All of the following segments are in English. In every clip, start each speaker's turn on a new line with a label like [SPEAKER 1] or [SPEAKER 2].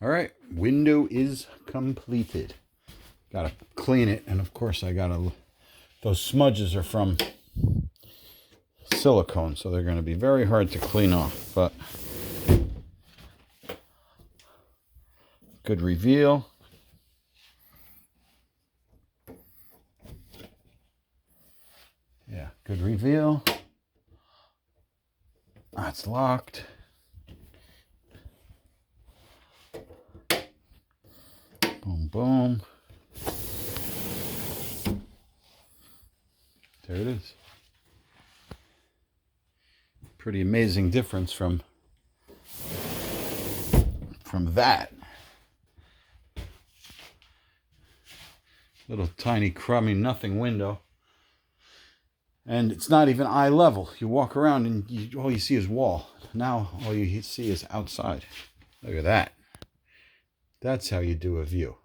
[SPEAKER 1] All right, window is completed. Gotta clean it, and of course those smudges are from silicone, so they're gonna be very hard to clean off, but good reveal. Yeah, good reveal. That's locked. Boom, boom. There it is. Pretty amazing difference from that. Little tiny crummy nothing window. And it's not even eye level. You walk around and all you see is wall. Now all you see is outside. Look at that. That's how you do a view.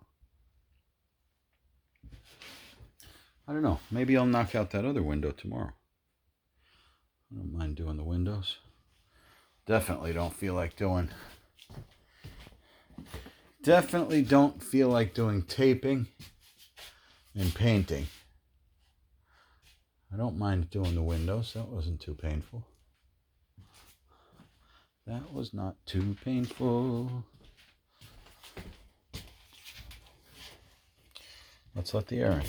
[SPEAKER 1] I don't know. Maybe I'll knock out that other window tomorrow. I don't mind doing the windows. Definitely don't feel like doing taping and painting. I don't mind doing the windows. That wasn't too painful. That was not too painful. Let's let the air in.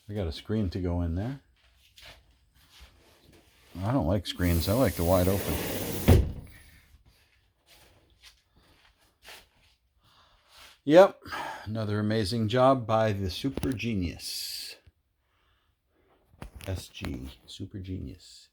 [SPEAKER 1] We got a screen to go in there. I don't like screens. I like the wide open. Yep, another amazing job by the Super Genius. SG, Super Genius.